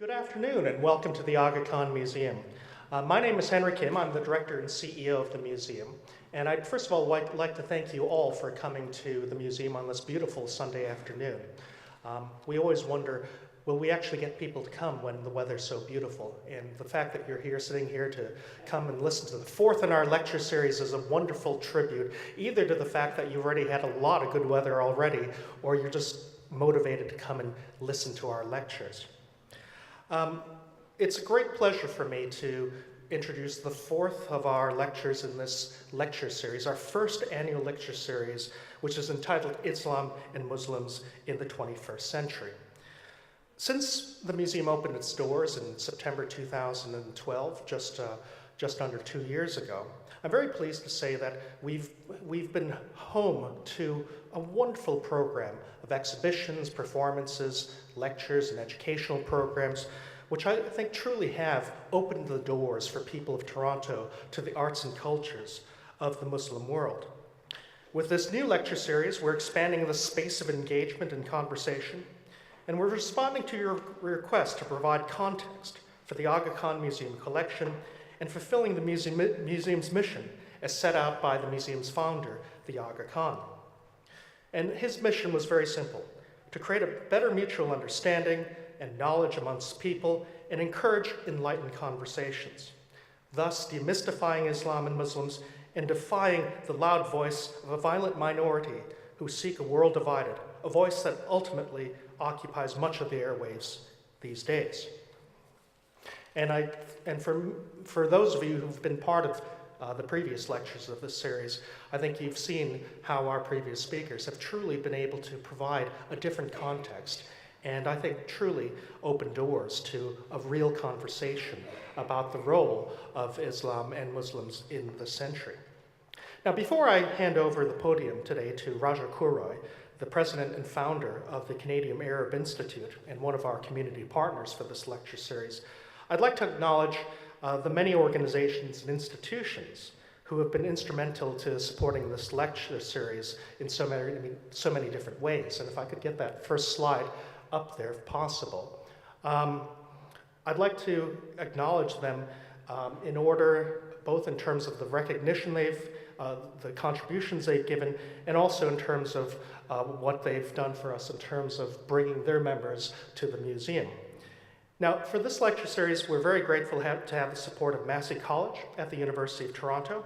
Good afternoon and welcome to the Aga Khan Museum. My name is Henry Kim. I'm the director and CEO of the museum. And I'd first of all like to thank you all for coming to the museum on this beautiful Sunday afternoon. We always wonder, will we actually get people to come when the weather's so beautiful? And the fact that you're here, sitting here to come and listen to the fourth in our lecture series is a wonderful tribute, either to the fact that you've already had a lot of good weather already, or you're just motivated to come and listen to our lectures. It's a great pleasure for me to introduce the fourth of our lectures in this lecture series, our first annual lecture series, which is entitled Islam and Muslims in the 21st Century. Since the museum opened its doors in September 2012, just under 2 years ago, I'm very pleased to say that we've been home to a wonderful program of exhibitions, performances, lectures, and educational programs, which I think truly have opened the doors for people of Toronto to the arts and cultures of the Muslim world. With this new lecture series, we're expanding the space of engagement and conversation, and we're responding to your request to provide context for the Aga Khan Museum collection and fulfilling the museum's mission as set out by the museum's founder, the Aga Khan. And his mission was very simple: to create a better mutual understanding and knowledge amongst people and encourage enlightened conversations, thus demystifying Islam and Muslims and defying the loud voice of a violent minority who seek a world divided, a voice that ultimately occupies much of the airwaves these days. And for those of you who've been part of the previous lectures of this series, I think you've seen how our previous speakers have truly been able to provide a different context, and I think truly open doors to a real conversation about the role of Islam and Muslims in the century. Now, before I hand over the podium today to Raja Kuroy, the president and founder of the Canadian Arab Institute and one of our community partners for this lecture series, I'd like to acknowledge the many organizations and institutions who have been instrumental to supporting this lecture series in so many different ways. And if I could get that first slide up there, if possible. I'd like to acknowledge them in order, both in terms of the recognition the contributions they've given, and also in terms of what they've done for us in terms of bringing their members to the museum. Now, for this lecture series, we're very grateful to have the support of Massey College at the University of Toronto.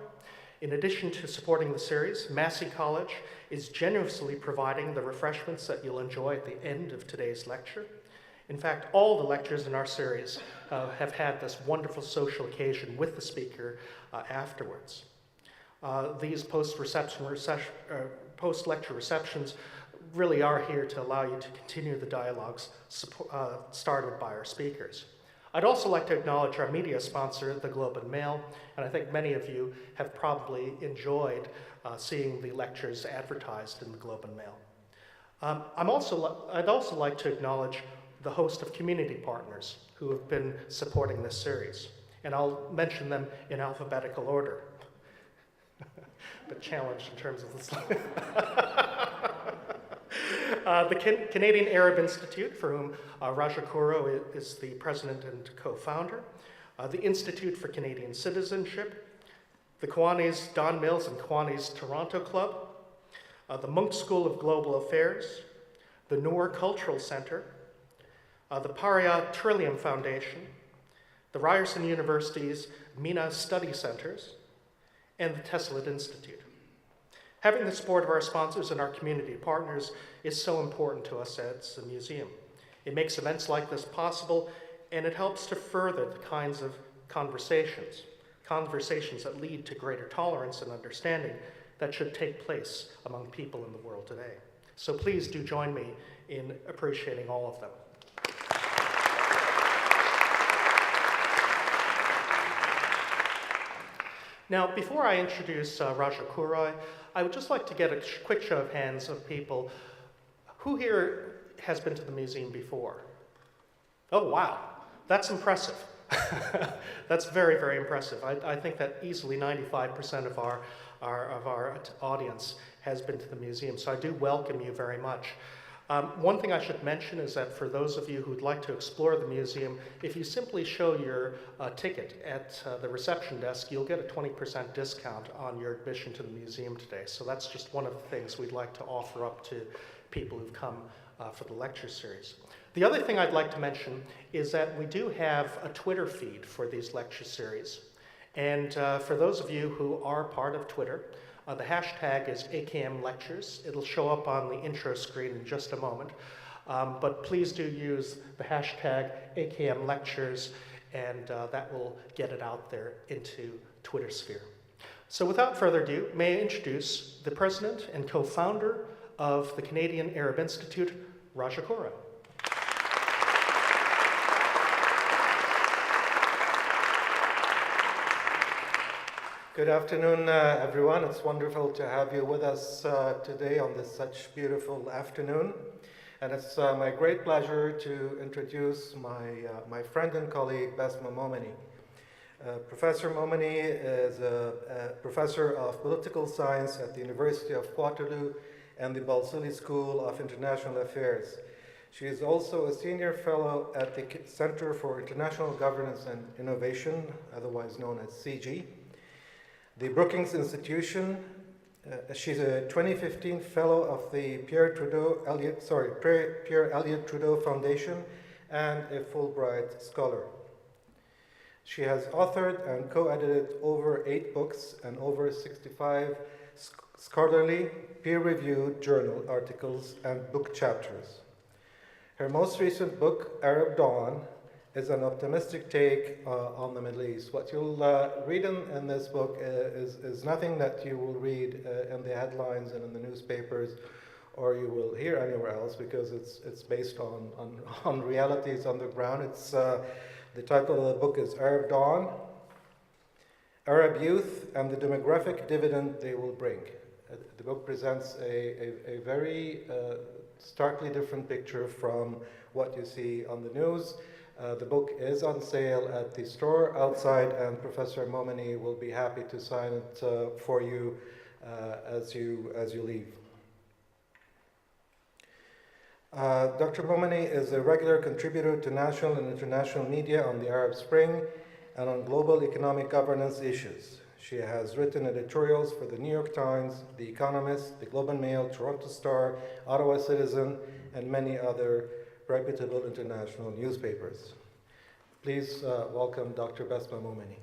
In addition to supporting the series, Massey College is generously providing the refreshments that you'll enjoy at the end of today's lecture. In fact, all the lectures in our series have had this wonderful social occasion with the speaker afterwards. These post-lecture receptions really are here to allow you to continue the dialogues started by our speakers. I'd also like to acknowledge our media sponsor, the Globe and Mail, and I think many of you have probably enjoyed seeing the lectures advertised in the Globe and Mail. I'd also like to acknowledge the host of community partners who have been supporting this series, and I'll mention them in alphabetical order. But challenged in terms of the slide. The Canadian Arab Institute, for whom Raja Kuro is the president and co-founder, the Institute for Canadian Citizenship, the Kiwanis Don Mills and Kiwanis Toronto Club, the Monk School of Global Affairs, the Noor Cultural Center, the Paria Trillium Foundation, the Ryerson University's MENA Study Centers, and the Tesla Institute. Having the support of our sponsors and our community partners is so important to us as a museum. It makes events like this possible, and it helps to further the kinds of conversations that lead to greater tolerance and understanding that should take place among people in the world today. So please do join me in appreciating all of them. Now, before I introduce Raja Kuroy, I would just like to get a quick show of hands of people who here has been to the museum before. Oh, wow, that's impressive. That's very, very impressive. I think that easily 95% of our audience has been to the museum, so I do welcome you very much. One thing I should mention is that for those of you who'd like to explore the museum, if you simply show your ticket at the reception desk, you'll get a 20% discount on your admission to the museum today. So that's just one of the things we'd like to offer up to people who've come for the lecture series. The other thing I'd like to mention is that we do have a Twitter feed for these lecture series. And for those of you who are part of Twitter, the hashtag is AKM Lectures. It'll show up on the intro screen in just a moment. But please do use the hashtag AKM Lectures, and that will get it out there into Twitter sphere. So without further ado, may I introduce the president and co-founder of the Canadian Arab Institute, Raja Kaura. Good afternoon, everyone. It's wonderful to have you with us today on this such beautiful afternoon. And it's my great pleasure to introduce my friend and colleague, Bessma Momani. Professor Momani is a professor of political science at the University of Waterloo and the Balsillie School of International Affairs. She is also a senior fellow at the Center for International Governance and Innovation, otherwise known as CG. The Brookings Institution, she's a 2015 fellow of the Pierre Elliott Trudeau Foundation and a Fulbright scholar. She has authored and co-edited over 8 books and over 65 scholarly, peer-reviewed journal articles and book chapters. Her most recent book, Arab Dawn, is an optimistic take on the Middle East. What you'll read in this book is nothing that you will read in the headlines and in the newspapers, or you will hear anywhere else, because it's based on realities on the ground. It's the title of the book is Arab Dawn, Arab Youth and the Demographic Dividend They Will Bring. The book presents a very starkly different picture from what you see on the news. The book is on sale at the store outside, and Professor Momani will be happy to sign it for you as you leave. Dr. Momani is a regular contributor to national and international media on the Arab Spring and on global economic governance issues. She has written editorials for the New York Times, The Economist, The Globe and Mail, Toronto Star, Ottawa Citizen, and many other reputable international newspapers. Please welcome Dr. Bessma Momani.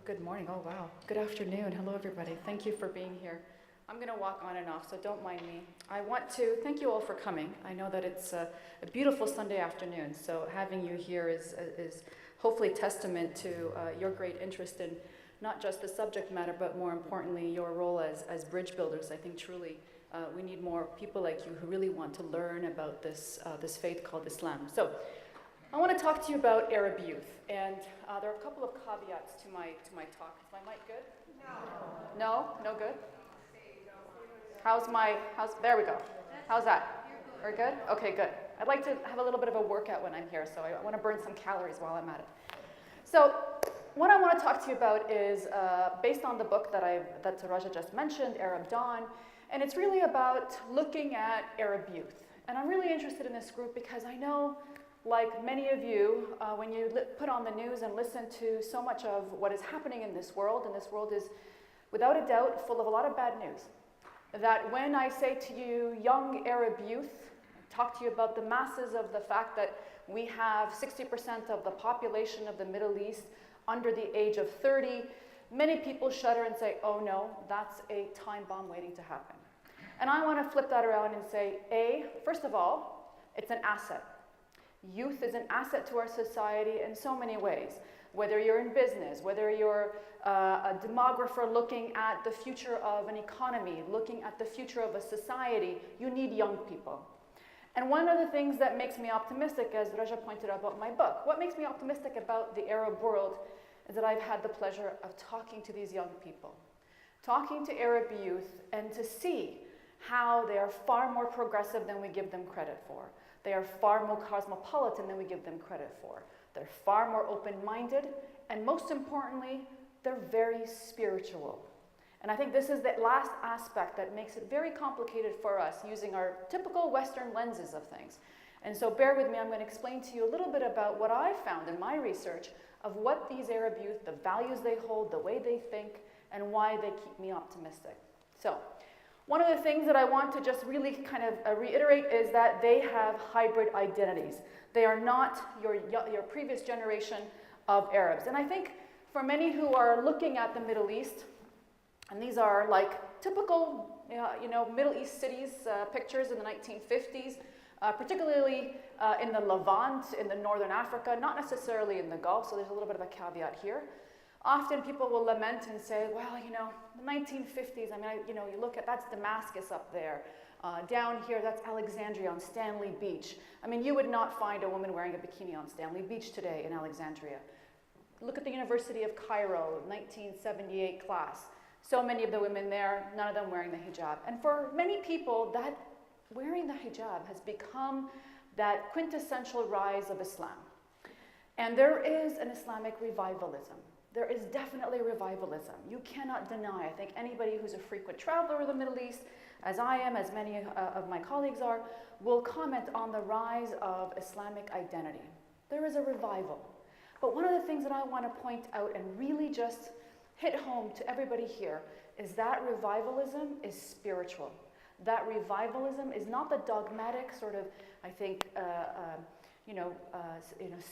Good morning. Oh, wow. Good afternoon. Hello, everybody. Thank you for being here. I'm going to walk on and off, so don't mind me. I want to thank you all for coming. I know that it's a beautiful Sunday afternoon, so having you here is hopefully testament to your great interest in not just the subject matter, but more importantly, your role as bridge builders. I think truly we need more people like you who really want to learn about this faith called Islam. So I want to talk to you about Arab youth, and there are a couple of caveats to my talk. Is my mic good? No. No good? There we go. How's that? Very good? Okay, good. I'd like to have a little bit of a workout when I'm here, so I want to burn some calories while I'm at it. So what I want to talk to you about is based on the book that Raja just mentioned, Arab Dawn, and it's really about looking at Arab youth. And I'm really interested in this group because I know, like many of you, when you put on the news and listen to so much of what is happening in this world, and this world is without a doubt full of a lot of bad news, that when I say to you young Arab youth, talk to you about the masses of the fact that we have 60% of the population of the Middle East under the age of 30, many people shudder and say, oh no, that's a time bomb waiting to happen. And I want to flip that around and say, first of all, it's an asset. Youth is an asset to our society in so many ways. Whether you're in business, whether you're a demographer looking at the future of an economy, looking at the future of a society, you need young people. And one of the things that makes me optimistic, as Raja pointed out about my book, what makes me optimistic about the Arab world is that I've had the pleasure of talking to these young people, talking to Arab youth, and to see how they are far more progressive than we give them credit for. They are far more cosmopolitan than we give them credit for. They're far more open-minded, and most importantly, they're very spiritual. And I think this is the last aspect that makes it very complicated for us using our typical Western lenses of things. And so bear with me, I'm going to explain to you a little bit about what I found in my research of what these Arab youth, the values they hold, the way they think, and why they keep me optimistic. So, one of the things that I want to just really kind of reiterate is that they have hybrid identities. They are not your previous generation of Arabs. And I think for many who are looking at the Middle East, and these are like typical Middle East cities pictures in the 1950s, particularly in the Levant, in the northern Africa, not necessarily in the Gulf, so there's a little bit of a caveat here. Often people will lament and say, well, the 1950s, you look at, that's Damascus up there. Down here, that's Alexandria on Stanley Beach. You would not find a woman wearing a bikini on Stanley Beach today in Alexandria. Look at the University of Cairo, 1978 class. So many of the women there, none of them wearing the hijab. And for many people, that wearing the hijab has become that quintessential rise of Islam. And there is an Islamic revivalism. There is definitely revivalism. You cannot deny, I think anybody who's a frequent traveler of the Middle East, as I am, as many of my colleagues are, will comment on the rise of Islamic identity. There is a revival. But one of the things that I want to point out and really just hit home to everybody here is that revivalism is spiritual. That revivalism is not the dogmatic sort of, I think,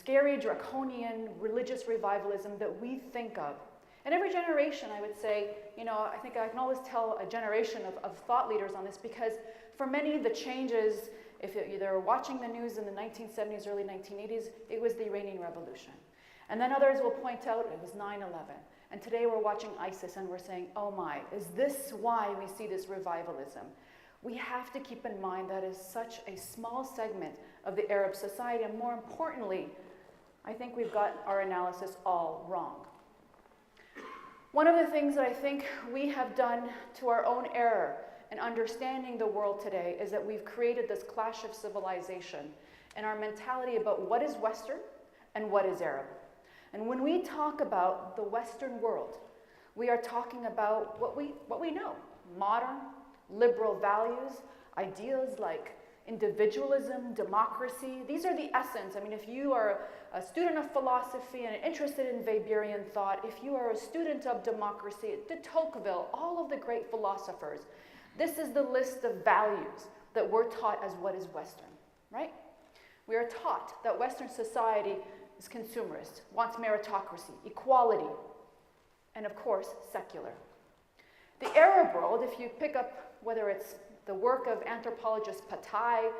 scary, draconian, religious revivalism that we think of. And every generation, I would say, I think I can always tell a generation of thought leaders on this, because for many, the changes, if they're watching the news in the 1970s, early 1980s, it was the Iranian Revolution. And then others will point out it was 9/11. And today we're watching ISIS and we're saying, oh my, is this why we see this revivalism? We have to keep in mind that is such a small segment of the Arab society, and more importantly, I think we've got our analysis all wrong. One of the things that I think we have done to our own error in understanding the world today is that we've created this clash of civilization and our mentality about what is Western and what is Arab. And when we talk about the Western world, we are talking about what we know, modern, liberal values, ideas like individualism, democracy. These are the essence. If you are a student of philosophy and interested in Weberian thought, if you are a student of democracy, de Tocqueville, all of the great philosophers, this is the list of values that we're taught as what is Western, right? We are taught that Western society is consumerist, wants meritocracy, equality, and of course, secular. The Arab world, if you pick up whether it's the work of anthropologist Patai,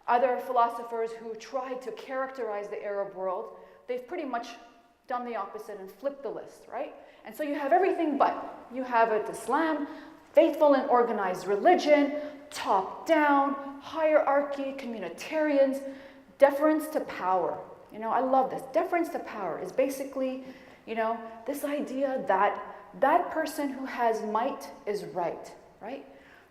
other philosophers who tried to characterize the Arab world, they've pretty much done the opposite and flipped the list, right? And so you have everything but. You have Islam, faithful and organized religion, top-down, hierarchy, communitarians, deference to power. I love this. Deference to power is basically, this idea that that person who has might is right?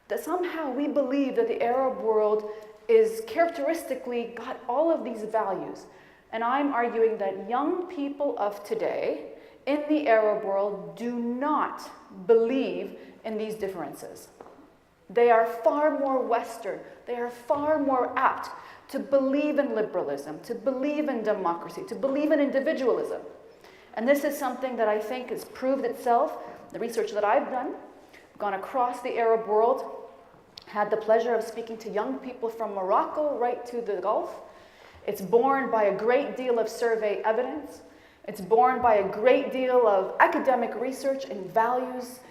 That somehow we believe that the Arab world is characteristically got all of these values. And I'm arguing that young people of today in the Arab world do not believe in these differences. They are far more Western. They are far more apt to believe in liberalism, to believe in democracy, to believe in individualism. And this is something that I think has proved itself. The research that I've done, gone across the Arab world, had the pleasure of speaking to young people from Morocco right to the Gulf. It's borne by a great deal of survey evidence. It's borne by a great deal of academic research and values,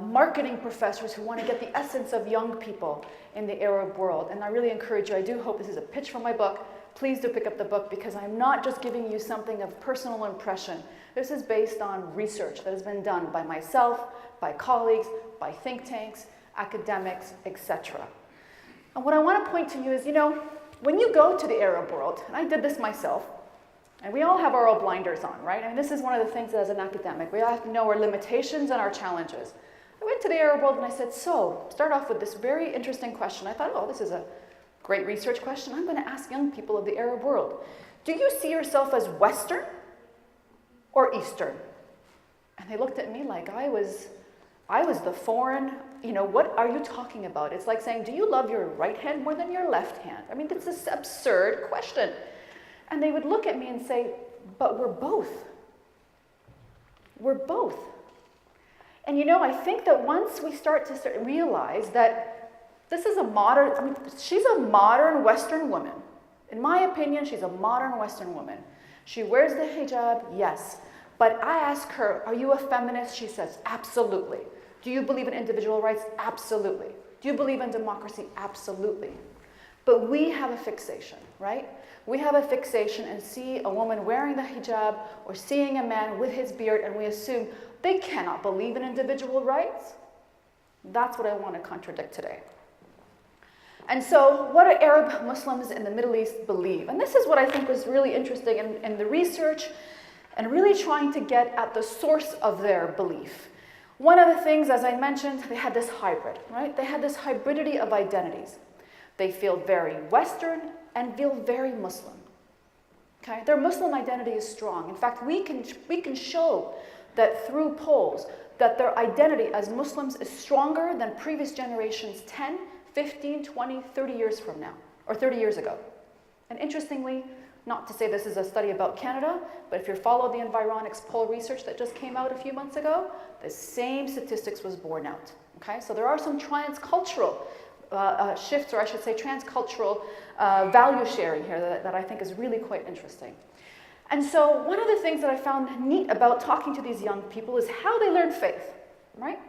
marketing professors who want to get the essence of young people in the Arab world. And I really encourage you, I do hope this is a pitch for my book. Please do pick up the book, because I'm not just giving you something of personal impression. This is based on research that has been done by myself, by colleagues, by think tanks, academics, etc. And what I want to point to you is, when you go to the Arab world, and I did this myself, and we all have our own blinders on, right? This is one of the things that as an academic, we all have to know our limitations and our challenges. I went to the Arab world and I said, start off with this very interesting question. I thought, this is a great research question. I'm going to ask young people of the Arab world, do you see yourself as Western or Eastern? And they looked at me like I was the foreign, what are you talking about? It's like saying, do you love your right hand more than your left hand? I mean, that's this absurd question. And they would look at me and say, but we're both. We're both. And I think that once we start to realize that this is she's a modern Western woman. In my opinion, she's a modern Western woman. She wears the hijab, yes. But I ask her, are you a feminist? She says, absolutely. Do you believe in individual rights? Absolutely. Do you believe in democracy? Absolutely. But we have a fixation, right? We have a fixation and see a woman wearing the hijab or seeing a man with his beard, and we assume they cannot believe in individual rights. That's what I want to contradict today. And so what do Arab Muslims in the Middle East believe? And this is what I think was really interesting in the research and really trying to get at the source of their belief. One of the things, as I mentioned, they had this hybrid, right? They had this hybridity of identities. They feel very Western and feel very Muslim. Okay? Their Muslim identity is strong. In fact, we can show that through polls that their identity as Muslims is stronger than previous generations 10, 15, 20, 30 years from now, or 30 years ago. And interestingly, not to say this is a study about Canada, but if you follow the Environics poll research that just came out a few months ago, the same statistics was borne out. Okay? So there are some transcultural shifts, or I should say transcultural value sharing here that I think is really quite interesting. And so one of the things that I found neat about talking to these young people is how they learn faith, right?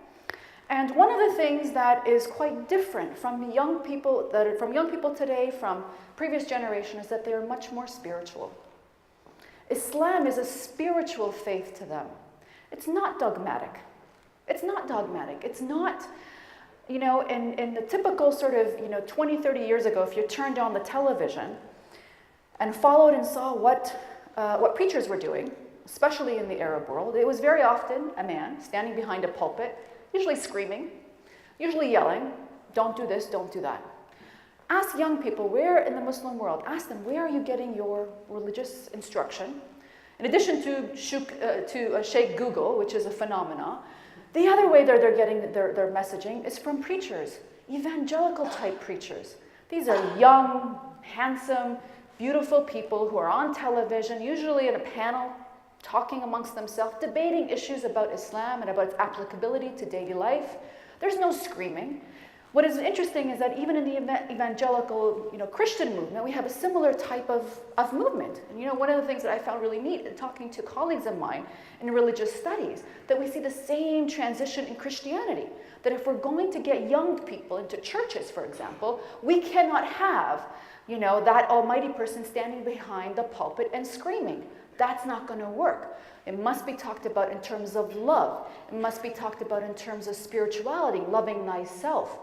And one of the things that is quite different from young people today, from previous generations, is that they are much more spiritual. Islam is a spiritual faith to them. It's not dogmatic. It's not dogmatic. It's not, in the typical sort of, 20, 30 years ago, if you turned on the television and followed and saw what preachers were doing, especially in the Arab world, it was very often a man standing behind a pulpit, usually screaming, usually yelling, don't do this, don't do that. Ask young people, where in the Muslim world, ask them, where are you getting your religious instruction? In addition to Sheikh Google, which is a phenomena, the other way they're getting their messaging is from preachers, evangelical type preachers. These are young, handsome, beautiful people who are on television, usually in a panel, talking amongst themselves, debating issues about Islam and about its applicability to daily life. There's no screaming. What is interesting is that even in the evangelical, Christian movement, we have a similar type of movement. And one of the things that I found really neat in talking to colleagues of mine in religious studies, that we see the same transition in Christianity. That if we're going to get young people into churches, for example, we cannot have, that almighty person standing behind the pulpit and screaming. That's not going to work. It must be talked about in terms of love. It must be talked about in terms of spirituality, loving thyself.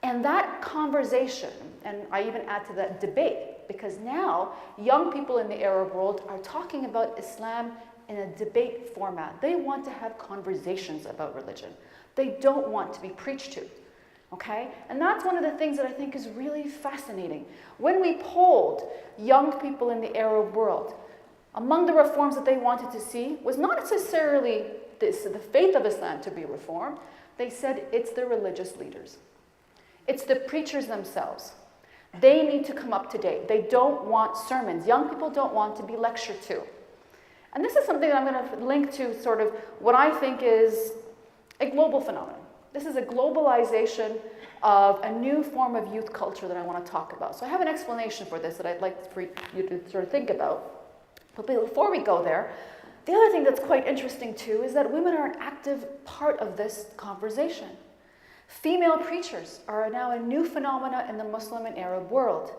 And that conversation, and I even add to that debate, because now young people in the Arab world are talking about Islam in a debate format. They want to have conversations about religion. They don't want to be preached to. Okay? And that's one of the things that I think is really fascinating. When we polled young people in the Arab world, among the reforms that they wanted to see was not necessarily the faith of Islam to be reformed. They said it's the religious leaders. It's the preachers themselves. They need to come up to date. They don't want sermons. Young people don't want to be lectured to. And this is something that I'm going to link to sort of what I think is a global phenomenon. This is a globalization of a new form of youth culture that I want to talk about. So I have an explanation for this that I'd like for you to sort of think about. But before we go there, the other thing that's quite interesting too is that women are an active part of this conversation. Female preachers are now a new phenomena in the Muslim and Arab world.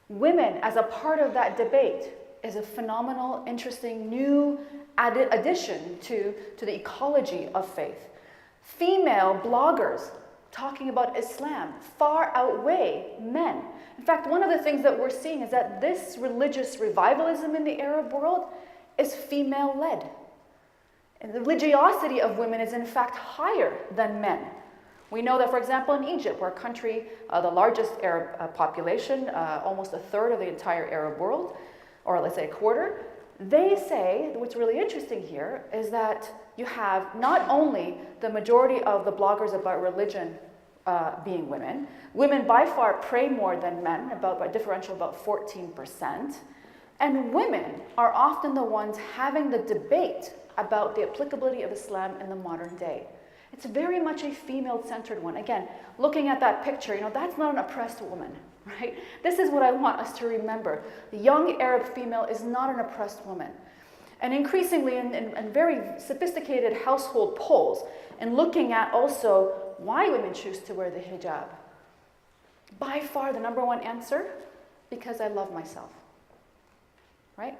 Women, as a part of that debate, is a phenomenal, interesting, new addition to the ecology of faith. Female bloggers talking about Islam far outweigh men. In fact, one of the things that we're seeing is that this religious revivalism in the Arab world is female-led. And the religiosity of women is in fact higher than men. We know that, for example, in Egypt, where a country, the largest Arab population, almost a third of the entire Arab world, or let's say a quarter, They say, what's really interesting here is that you have not only the majority of the bloggers about religion being women. Women by far pray more than men, by differential about 14%. And women are often the ones having the debate about the applicability of Islam in the modern day. It's very much a female-centered one. Again, looking at that picture, that's not an oppressed woman, right? This is what I want us to remember. The young Arab female is not an oppressed woman. And increasingly in very sophisticated household polls, and looking at also why women choose to wear the hijab, by far the number one answer, because I love myself, right?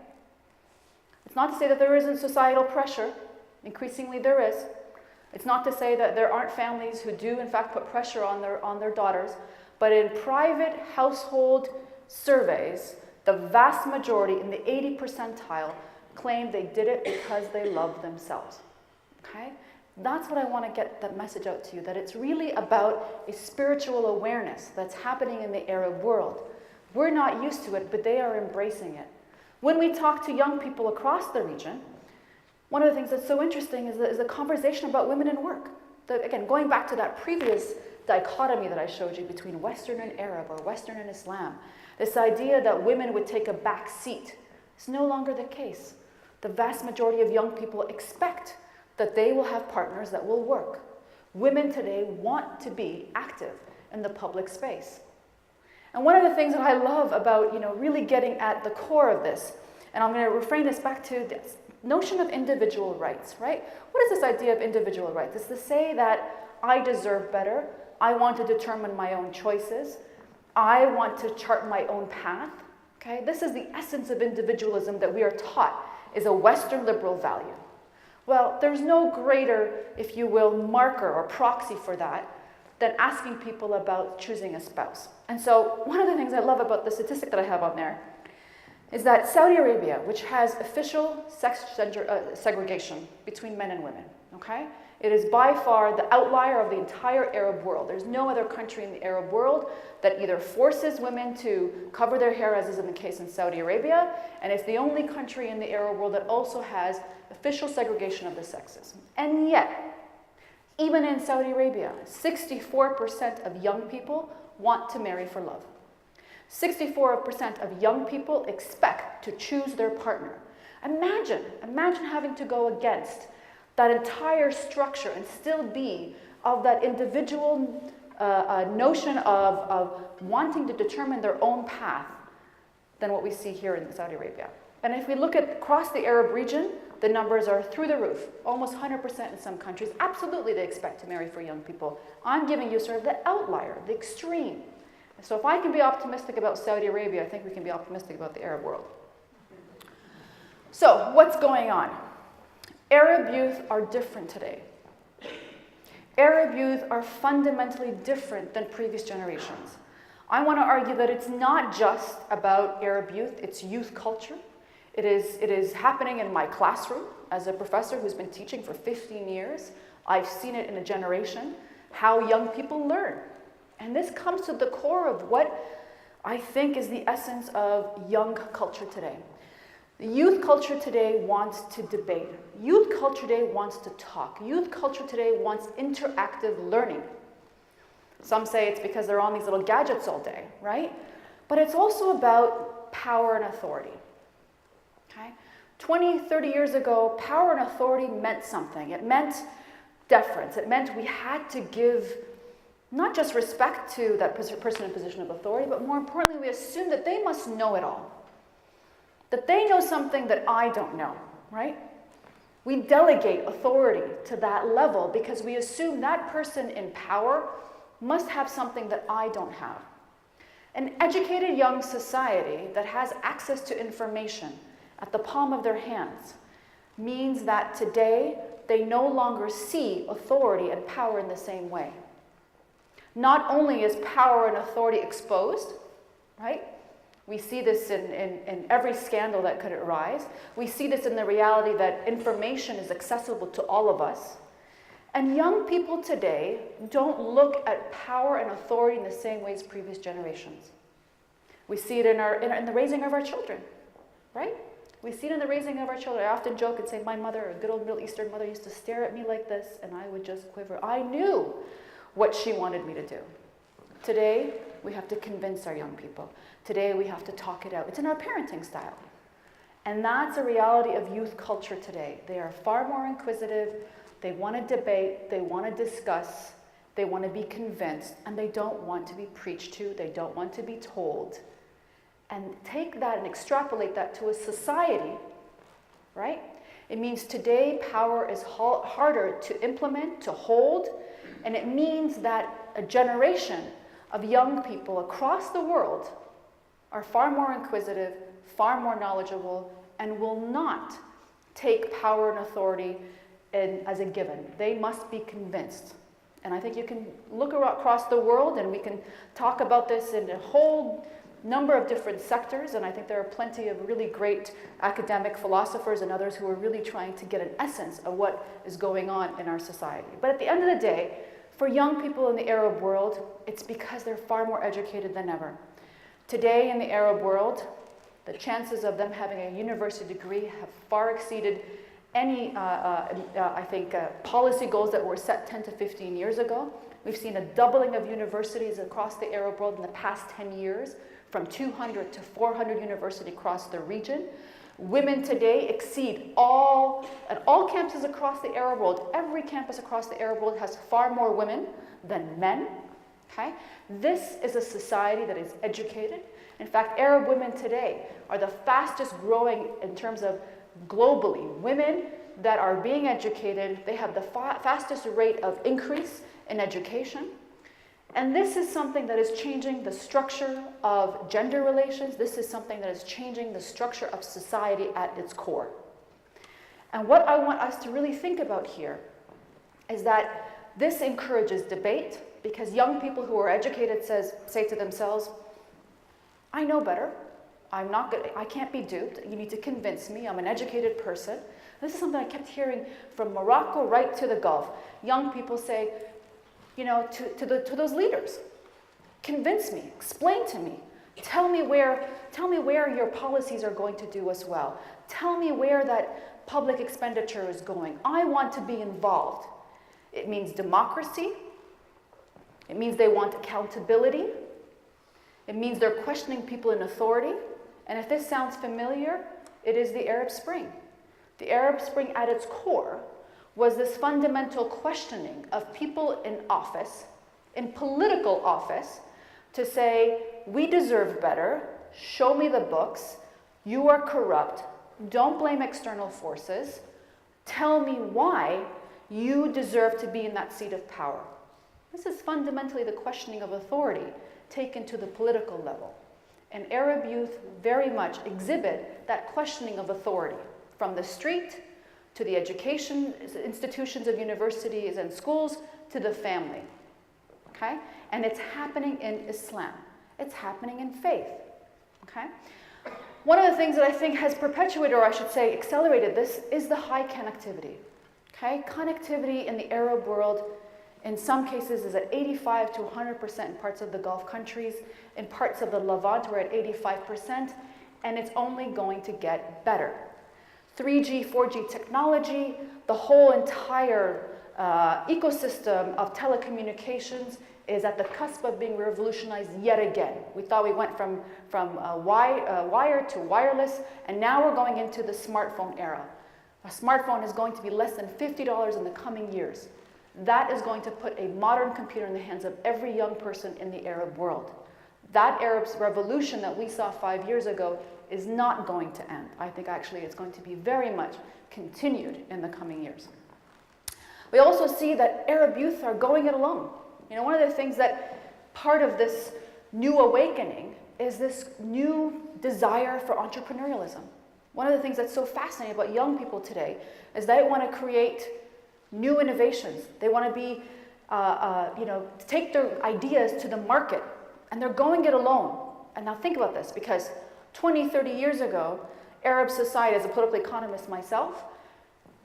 It's not to say that there isn't societal pressure. Increasingly there is. It's not to say that there aren't families who do in fact put pressure on their daughters, but in private household surveys, the vast majority, in the 80 percentile, claim they did it because they love themselves, okay? That's what I want to get that message out to you, that it's really about a spiritual awareness that's happening in the Arab world. We're not used to it, but they are embracing it. When we talk to young people across the region, one of the things that's so interesting is the conversation about women in work. Again, going back to that previous dichotomy that I showed you between Western and Arab or Western and Islam, this idea that women would take a back seat is no longer the case. The vast majority of young people expect that they will have partners that will work. Women today want to be active in the public space. And one of the things that I love about, really getting at the core of this, and I'm going to reframe this back to this notion of individual rights, right? What is this idea of individual rights? It's to say that I deserve better, I want to determine my own choices, I want to chart my own path, okay? This is the essence of individualism that we are taught is a Western liberal value. Well, there's no greater, if you will, marker or proxy for that than asking people about choosing a spouse. And so one of the things I love about the statistic that I have on there is that Saudi Arabia, which has official sex segregation between men and women, okay? It is by far the outlier of the entire Arab world. There's no other country in the Arab world that either forces women to cover their hair, as is in the case in Saudi Arabia, and it's the only country in the Arab world that also has official segregation of the sexes. And yet, even in Saudi Arabia, 64% of young people want to marry for love. 64% of young people expect to choose their partner. Imagine having to go against that entire structure and still be of that individual notion of wanting to determine their own path than what we see here in Saudi Arabia. And if we look at across the Arab region, the numbers are through the roof, almost 100% in some countries. Absolutely they expect to marry for young people. I'm giving you sort of the outlier, the extreme. So if I can be optimistic about Saudi Arabia, I think we can be optimistic about the Arab world. So what's going on? Arab youth are different today. Arab youth are fundamentally different than previous generations. I want to argue that it's not just about Arab youth, it's youth culture. It is happening in my classroom as a professor who's been teaching for 15 years. I've seen it in a generation, how young people learn. And this comes to the core of what I think is the essence of young culture today. The youth culture today wants to debate. Youth culture today wants to talk. Youth culture today wants interactive learning. Some say it's because they're on these little gadgets all day, right? But it's also about power and authority. Okay? 20, 30 years ago, power and authority meant something. It meant deference. It meant we had to give not just respect to that person in position of authority, but more importantly, we assumed that they must know it all. That they know something that I don't know, right? We delegate authority to that level because we assume that person in power must have something that I don't have. An educated young society that has access to information at the palm of their hands means that today they no longer see authority and power in the same way. Not only is power and authority exposed, right? We see this in every scandal that could arise. We see this in the reality that information is accessible to all of us. And young people today don't look at power and authority in the same way as previous generations. We see it in the raising of our children, right? We see it in the raising of our children. I often joke and say my mother, a good old Middle Eastern mother, used to stare at me like this and I would just quiver. I knew what she wanted me to do. Today, we have to convince our young people. Today, we have to talk it out. It's in our parenting style. And that's a reality of youth culture today. They are far more inquisitive. They want to debate. They want to discuss. They want to be convinced. And they don't want to be preached to. They don't want to be told. And take that and extrapolate that to a society, right? It means today power is harder to implement, to hold. And it means that a generation of young people across the world are far more inquisitive, far more knowledgeable, and will not take power and authority as a given. They must be convinced. And I think you can look across the world and we can talk about this in a whole number of different sectors, and I think there are plenty of really great academic philosophers and others who are really trying to get an essence of what is going on in our society. But at the end of the day, for young people in the Arab world, it's because they're far more educated than ever. Today in the Arab world, the chances of them having a university degree have far exceeded any, policy goals that were set 10 to 15 years ago. We've seen a doubling of universities across the Arab world in the past 10 years, from 200 to 400 universities across the region. Women today exceed at all campuses across the Arab world. Every campus across the Arab world has far more women than men. Okay? This is a society that is educated. In fact, Arab women today are the fastest growing in terms of globally. Women that are being educated, they have the fastest rate of increase in education. And this is something that is changing the structure of gender relations. This is something that is changing the structure of society at its core. And what I want us to really think about here is that this encourages debate, because young people who are educated say to themselves, I know better. I can't be duped. You need to convince me. I'm an educated person. This is something I kept hearing from Morocco right to the Gulf. Young people say, to those leaders, convince me, explain to me, tell me where your policies are going to do us well. Tell me where that public expenditure is going. I want to be involved. It means democracy. It means they want accountability. It means they're questioning people in authority. And if this sounds familiar, it is the Arab Spring. The Arab Spring at its core was this fundamental questioning of people in office, in political office, to say, we deserve better, show me the books, you are corrupt, don't blame external forces, tell me why you deserve to be in that seat of power. This is fundamentally the questioning of authority taken to the political level. And Arab youth very much exhibit that questioning of authority, from the street to the education institutions of universities and schools, to the family, okay? And it's happening in Islam. It's happening in faith, okay? One of the things that I think has perpetuated, or I should say accelerated this, is the high connectivity, okay? Connectivity in the Arab world, in some cases, is at 85 to 100% in parts of the Gulf countries. In parts of the Levant, we're at 85%, and it's only going to get better. 3G, 4G technology, the whole entire ecosystem of telecommunications is at the cusp of being revolutionized yet again. We thought we went from wire to wireless, and now we're going into the smartphone era. A smartphone is going to be less than $50 in the coming years. That is going to put a modern computer in the hands of every young person in the Arab world. That Arab revolution that we saw 5 years ago is not going to end. I think actually it's going to be very much continued in the coming years. We also see that Arab youth are going it alone. One of the things that part of this new awakening is this new desire for entrepreneurialism. One of the things that's so fascinating about young people today is they want to create new innovations. They want to be, take their ideas to the market, and they're going it alone. And now think about this, because 20, 30 years ago, Arab society, as a political economist myself,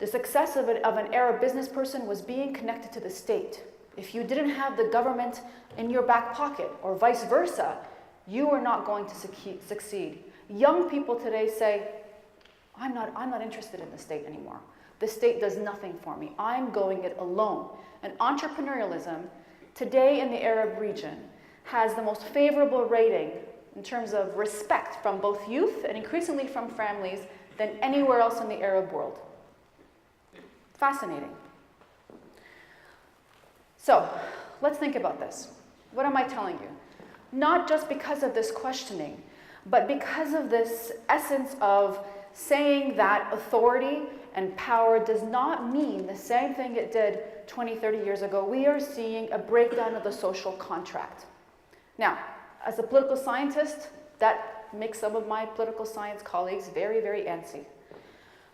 the success of an Arab business person was being connected to the state. If you didn't have the government in your back pocket, or vice versa, you are not going to succeed. Young people today say, I'm not interested in the state anymore. The state does nothing for me. I'm going it alone. And entrepreneurialism today in the Arab region has the most favorable rating in terms of respect from both youth and increasingly from families than anywhere else in the Arab world. Fascinating. So let's think about this. What am I telling you? Not just because of this questioning, but because of this essence of saying that authority and power does not mean the same thing it did 20, 30 years ago. We are seeing a breakdown of the social contract. Now, as a political scientist, that makes some of my political science colleagues very, very antsy.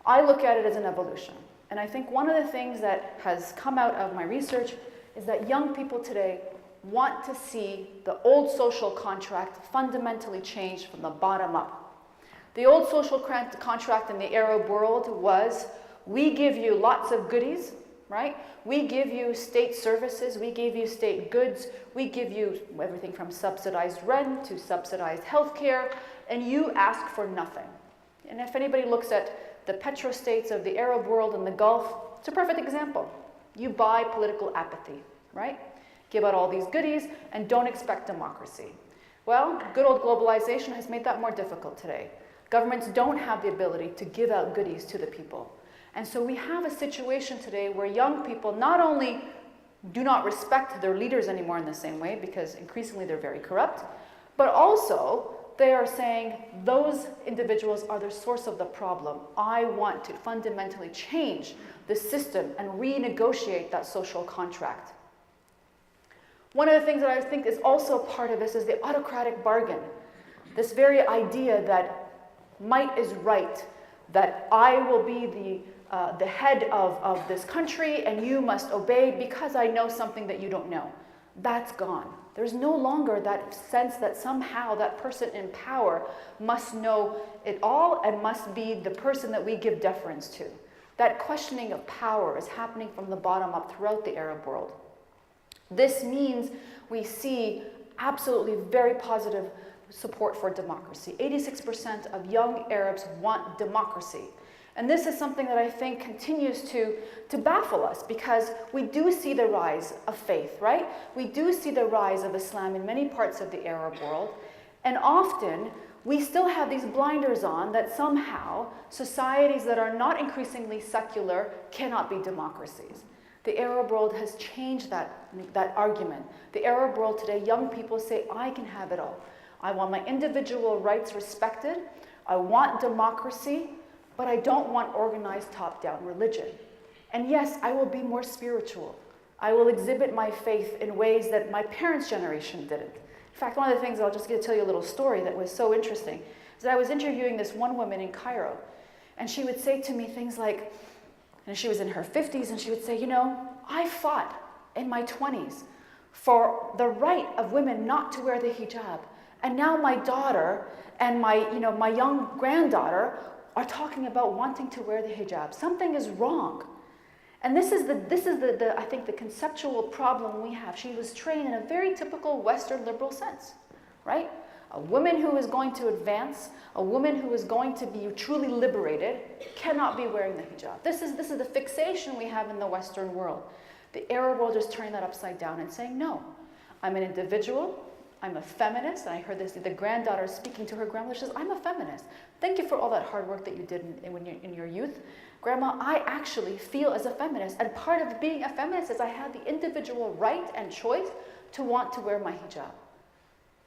I look at it as an evolution. And I think one of the things that has come out of my research is that young people today want to see the old social contract fundamentally change from the bottom up. The old social contract in the Arab world was, we give you lots of goodies, right? We give you state services, we give you state goods, we give you everything from subsidized rent to subsidized healthcare, and you ask for nothing. And if anybody looks at the petrostates of the Arab world and the Gulf, it's a perfect example. You buy political apathy, right? Give out all these goodies and don't expect democracy. Well, good old globalization has made that more difficult today. Governments don't have the ability to give out goodies to the people. And so we have a situation today where young people not only do not respect their leaders anymore in the same way, because increasingly they're very corrupt, but also they are saying those individuals are the source of the problem. I want to fundamentally change the system and renegotiate that social contract. One of the things that I think is also part of this is the autocratic bargain. This very idea that might is right, that I will be the head of this country and you must obey because I know something that you don't know. That's gone. There's no longer that sense that somehow that person in power must know it all and must be the person that we give deference to. That questioning of power is happening from the bottom up throughout the Arab world. This means we see absolutely very positive support for democracy. 86% of young Arabs want democracy. And this is something that I think continues to baffle us because we do see the rise of faith, right? We do see the rise of Islam in many parts of the Arab world. And often we still have these blinders on that somehow societies that are not increasingly secular cannot be democracies. The Arab world has changed that argument. The Arab world today, young people say, I can have it all. I want my individual rights respected. I want democracy, but I don't want organized top-down religion. And yes, I will be more spiritual. I will exhibit my faith in ways that my parents' generation didn't. In fact, one of the things, I'll just tell you a little story that was so interesting, is that I was interviewing this one woman in Cairo, and she would say to me things like, and she was in her 50s, and she would say, you know, I fought in my 20s for the right of women not to wear the hijab. And now my daughter and my young granddaughter are talking about wanting to wear the hijab. Something is wrong. And this is I think the conceptual problem we have. She was trained in a very typical Western liberal sense, right? A woman who is going to advance, a woman who is going to be truly liberated, cannot be wearing the hijab. This is the fixation we have in the Western world. The Arab world is turning that upside down and saying, no, I'm an individual, I'm a feminist. And I heard this, the granddaughter speaking to her grandmother, she says, I'm a feminist. Thank you for all that hard work that you did in your youth. Grandma, I actually feel as a feminist. And part of being a feminist is I have the individual right and choice to want to wear my hijab.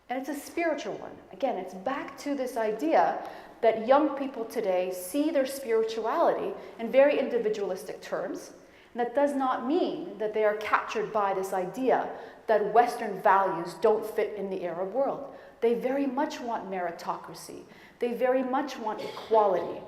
And it's a spiritual one. Again, it's back to this idea that young people today see their spirituality in very individualistic terms. And that does not mean that they are captured by this idea that Western values don't fit in the Arab world. They very much want meritocracy. They very much want equality.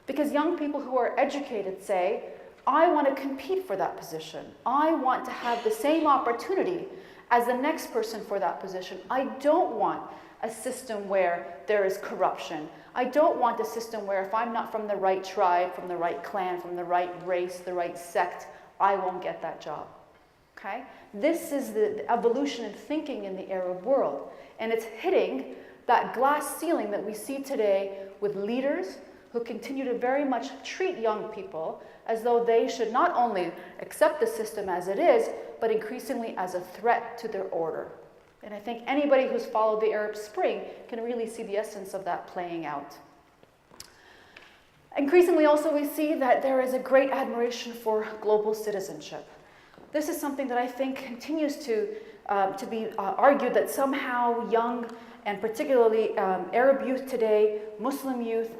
Because young people who are educated say, I want to compete for that position. I want to have the same opportunity as the next person for that position. I don't want a system where there is corruption. I don't want a system where if I'm not from the right tribe, from the right clan, from the right race, the right sect, I won't get that job. Okay? This is the evolution in thinking in the Arab world. And it's hitting that glass ceiling that we see today with leaders who continue to very much treat young people as though they should not only accept the system as it is, but increasingly as a threat to their order. And I think anybody who's followed the Arab Spring can really see the essence of that playing out. Increasingly also we see that there is a great admiration for global citizenship. This is something that I think continues to be argued that somehow young and particularly Arab youth today, Muslim youth,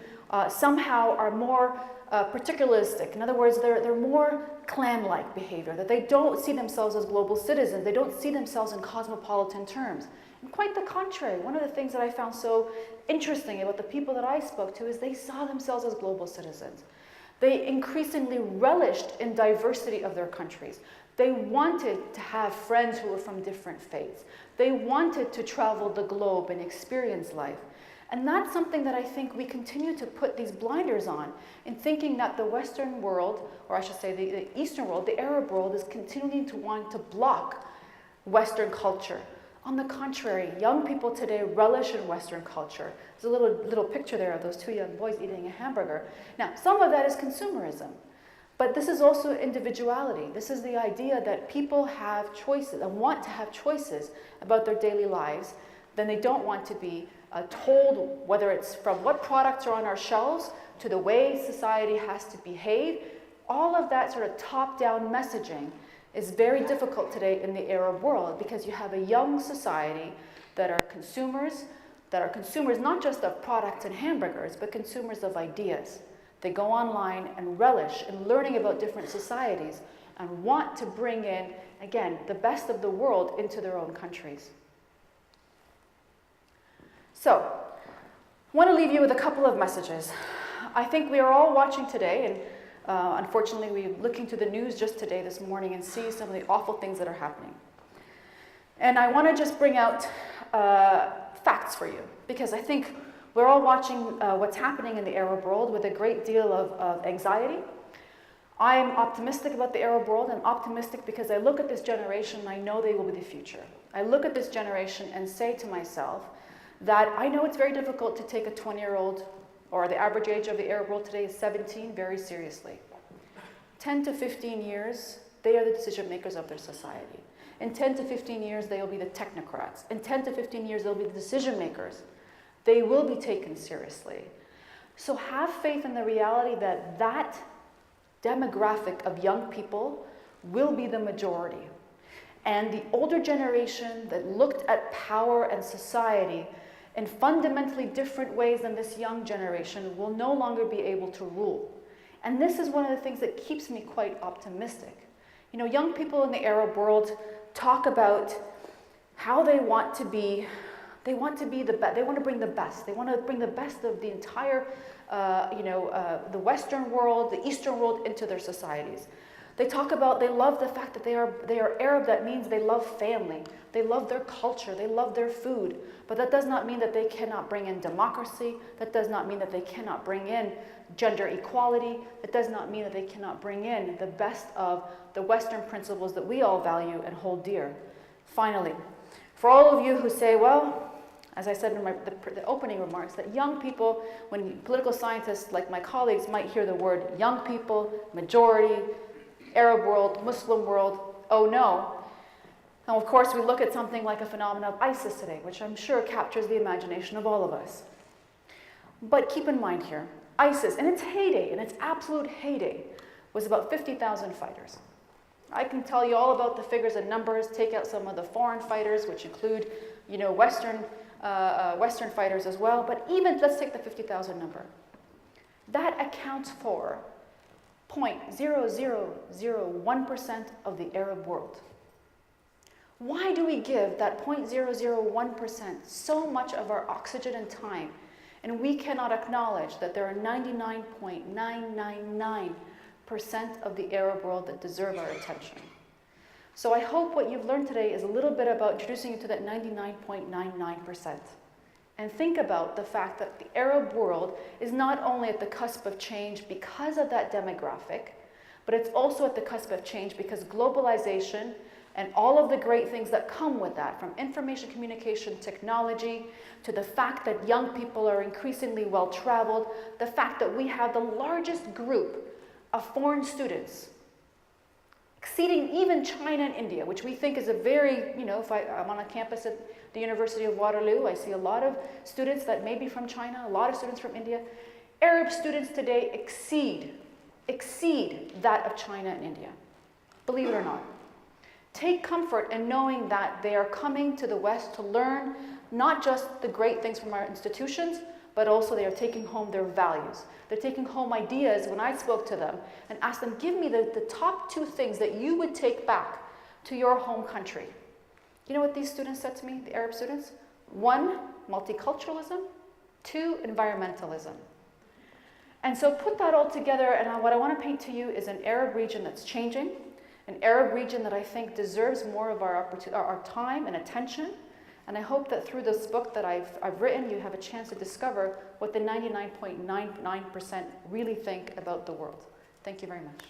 somehow are more particularistic. In other words, they're more clan-like behavior, that they don't see themselves as global citizens. They don't see themselves in cosmopolitan terms. And quite the contrary. One of the things that I found so interesting about the people that I spoke to is they saw themselves as global citizens. They increasingly relished in diversity of their countries. They wanted to have friends who were from different faiths. They wanted to travel the globe and experience life. And that's something that I think we continue to put these blinders on in thinking that the Western world, or I should say the Eastern world, the Arab world, is continuing to want to block Western culture. On the contrary, young people today relish in Western culture. There's a little picture there of those two young boys eating a hamburger. Now, some of that is consumerism, but this is also individuality. This is the idea that people have choices and want to have choices about their daily lives. Then they don't want to be told, whether it's from what products are on our shelves to the way society has to behave. All of that sort of top-down messaging is very difficult today in the Arab world because you have a young society that are consumers not just of products and hamburgers, but consumers of ideas. They go online and relish in learning about different societies and want to bring in, again, the best of the world into their own countries. So, I want to leave you with a couple of messages. I think we are all watching today, and unfortunately we're looking to the news just today, this morning, and see some of the awful things that are happening. And I want to just bring out facts for you, because I think we're all watching what's happening in the Arab world with a great deal of anxiety. I am optimistic about the Arab world. I'm optimistic because I look at this generation and I know they will be the future. I look at this generation and say to myself that I know it's very difficult to take a 20-year-old, or the average age of the Arab world today is 17, very seriously. 10 to 15 years, they are the decision makers of their society. In 10 to 15 years, they will be the technocrats. In 10 to 15 years, they'll be the decision makers. They will be taken seriously. So have faith in the reality that that demographic of young people will be the majority. And the older generation that looked at power and society in fundamentally different ways than this young generation will no longer be able to rule. And this is one of the things that keeps me quite optimistic. You know, young people in the Arab world talk about how they want to be the best. They want to bring the best. They want to bring the best of the entire, the Western world, the Eastern world into their societies. They talk about, they love the fact that they are Arab. That means they love family. They love their culture. They love their food. But that does not mean that they cannot bring in democracy. That does not mean that they cannot bring in gender equality. That does not mean that they cannot bring in the best of the Western principles that we all value and hold dear. Finally, for all of you who say, well, as I said in the opening remarks, that young people, when political scientists like my colleagues might hear the word young people, majority, Arab world, Muslim world, oh no. Now, of course, we look at something like a phenomenon of ISIS today, which I'm sure captures the imagination of all of us. But keep in mind here, ISIS, in its heyday, in its absolute heyday, was about 50,000 fighters. I can tell you all about the figures and numbers, take out some of the foreign fighters, which include, Western fighters as well, but even, let's take the 50,000 number. That accounts for 0.0001% of the Arab world. Why do we give that 0.001% so much of our oxygen and time, and we cannot acknowledge that there are 99.999% of the Arab world that deserve our attention? So I hope what you've learned today is a little bit about introducing you to that 99.99%. And think about the fact that the Arab world is not only at the cusp of change because of that demographic, but it's also at the cusp of change because globalization and all of the great things that come with that, from information communication technology to the fact that young people are increasingly well-traveled, the fact that we have the largest group of foreign students, exceeding even China and India, which we think is a very, if I'm on a campus at the University of Waterloo, I see a lot of students that may be from China, a lot of students from India. Arab students today exceed that of China and India, believe it or not. Take comfort in knowing that they are coming to the West to learn not just the great things from our institutions, but also they are taking home their values. They're taking home ideas. When I spoke to them and asked them, give me the top 2 things that you would take back to your home country. You know what these students said to me, the Arab students? 1, multiculturalism. 2, environmentalism. And so put that all together, and what I want to paint to you is an Arab region that's changing, an Arab region that I think deserves more of our time and attention. And I hope that through this book that I've written, you have a chance to discover what the 99.99% really think about the world. Thank you very much.